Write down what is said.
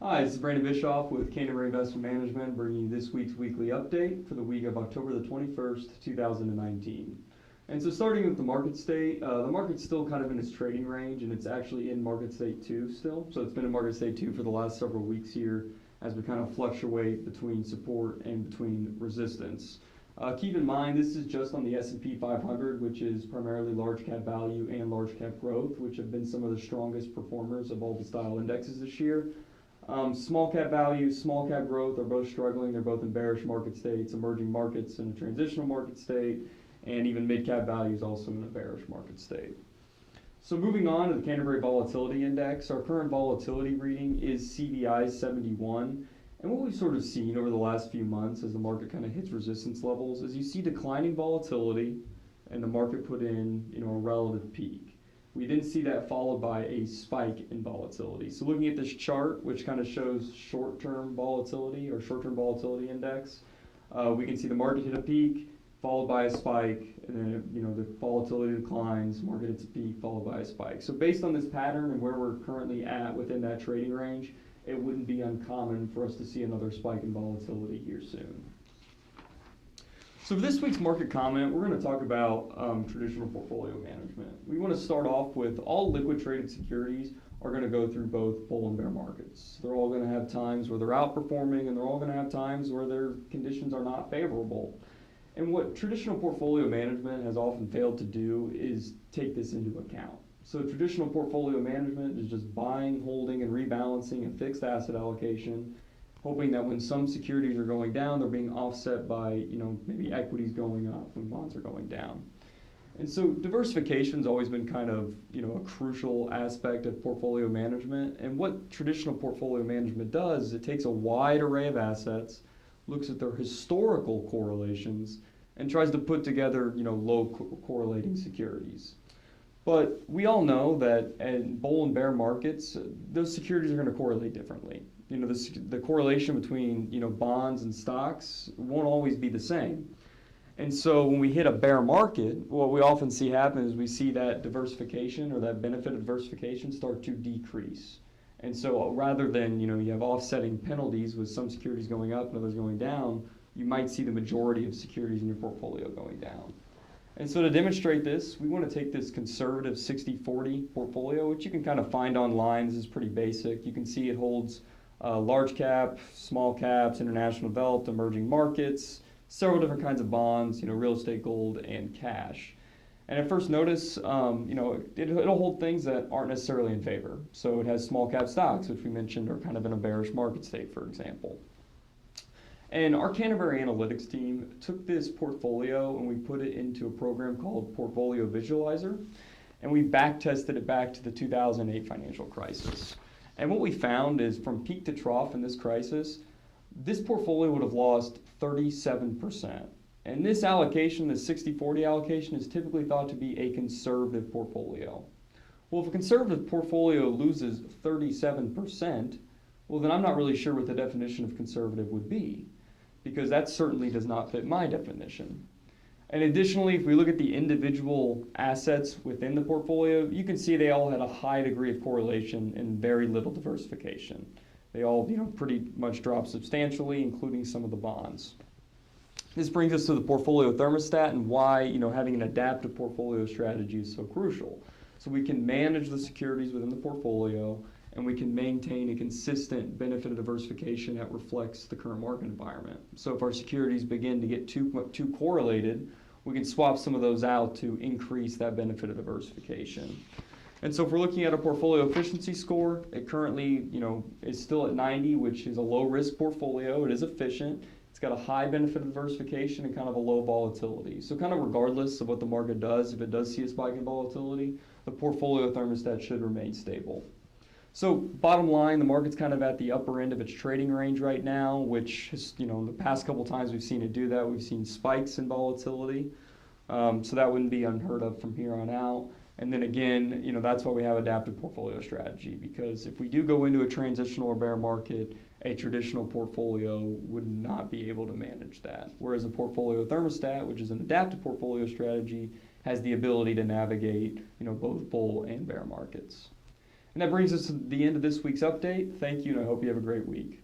Hi, this is Brandon Bischoff with Canterbury Investment Management, bringing you this week's weekly update for the week of October the 21st, 2019. And so starting with the market state, the market's still kind of in its trading range, and it's actually in market state 2 still. So it's been in market state 2 for the last several weeks here as we kind of fluctuate between support and between resistance. Keep in mind, this is just on the S&P 500, which is primarily large cap value and large cap growth, which have been some of the strongest performers of all the style indexes this year. Small cap value, small cap growth are both struggling. They're both in bearish market states, emerging markets in a transitional market state, and even mid cap value is also in a bearish market state. So moving on to the Canterbury Volatility Index, our current volatility reading is CVI 71. And what we've sort of seen over the last few months as the market kind of hits resistance levels is you see declining volatility and the market put in a relative peak. We then see that followed by a spike in volatility. So looking at this chart, which kind of shows short-term volatility or short-term volatility index, we can see the market hit a peak, followed by a spike, and then the volatility declines, market hits a peak, followed by a spike. So based on this pattern and where we're currently at within that trading range, it wouldn't be uncommon for us to see another spike in volatility here soon. So for this week's market comment, we're going to talk about traditional portfolio management. We want to start off with all liquid traded securities are going to go through both bull and bear markets. They're all going to have times where they're outperforming, and they're all going to have times where their conditions are not favorable. And what traditional portfolio management has often failed to do is take this into account. So traditional portfolio management is just buying, holding, and rebalancing a fixed asset allocation, hoping that when some securities are going down, they're being offset by, maybe equities going up when bonds are going down. And so diversification's always been kind of, a crucial aspect of portfolio management. And what traditional portfolio management does is it takes a wide array of assets, looks at their historical correlations, and tries to put together, low correlating securities. But we all know that in bull and bear markets, those securities are going to correlate differently. The correlation between bonds and stocks won't always be the same. And so when we hit a bear market, what we often see happen is we see that diversification or that benefit of diversification start to decrease. And so rather than you have offsetting penalties with some securities going up and others going down, you might see the majority of securities in your portfolio going down. And so to demonstrate this, we want to take this conservative 60-40 portfolio, which you can kind of find online. This is pretty basic. You can see it holds large cap, small caps, international developed, emerging markets, several different kinds of bonds, real estate, gold, and cash. And at first notice, it'll hold things that aren't necessarily in favor. So it has small cap stocks, which we mentioned are kind of in a bearish market state, for example. And our Canterbury Analytics team took this portfolio and we put it into a program called Portfolio Visualizer, and we back tested it back to the 2008 financial crisis. And what we found is from peak to trough in this crisis, this portfolio would have lost 37%. And this allocation, this 60-40 allocation, is typically thought to be a conservative portfolio. Well, if a conservative portfolio loses 37%, well, then I'm not really sure what the definition of conservative would be, because that certainly does not fit my definition. And additionally, if we look at the individual assets within the portfolio, you can see they all had a high degree of correlation and very little diversification. They all, pretty much dropped substantially, including some of the bonds. This brings us to the portfolio thermostat and why, having an adaptive portfolio strategy is so crucial. So we can manage the securities within the portfolio, and we can maintain a consistent benefit of diversification that reflects the current market environment. So if our securities begin to get too correlated, we can swap some of those out to increase that benefit of diversification. And so if we're looking at a portfolio efficiency score, it currently, is still at 90, which is a low risk portfolio. It is efficient. It's got a high benefit of diversification and kind of a low volatility. So kind of regardless of what the market does, if it does see a spike in volatility, the portfolio thermostat should remain stable. So bottom line, the market's kind of at the upper end of its trading range right now, which is, the past couple times we've seen it do that, we've seen spikes in volatility. So that wouldn't be unheard of from here on out. And then again, that's why we have adaptive portfolio strategy, because if we do go into a transitional or bear market, a traditional portfolio would not be able to manage that. Whereas a portfolio thermostat, which is an adaptive portfolio strategy, has the ability to navigate, both bull and bear markets. And that brings us to the end of this week's update. Thank you, and I hope you have a great week.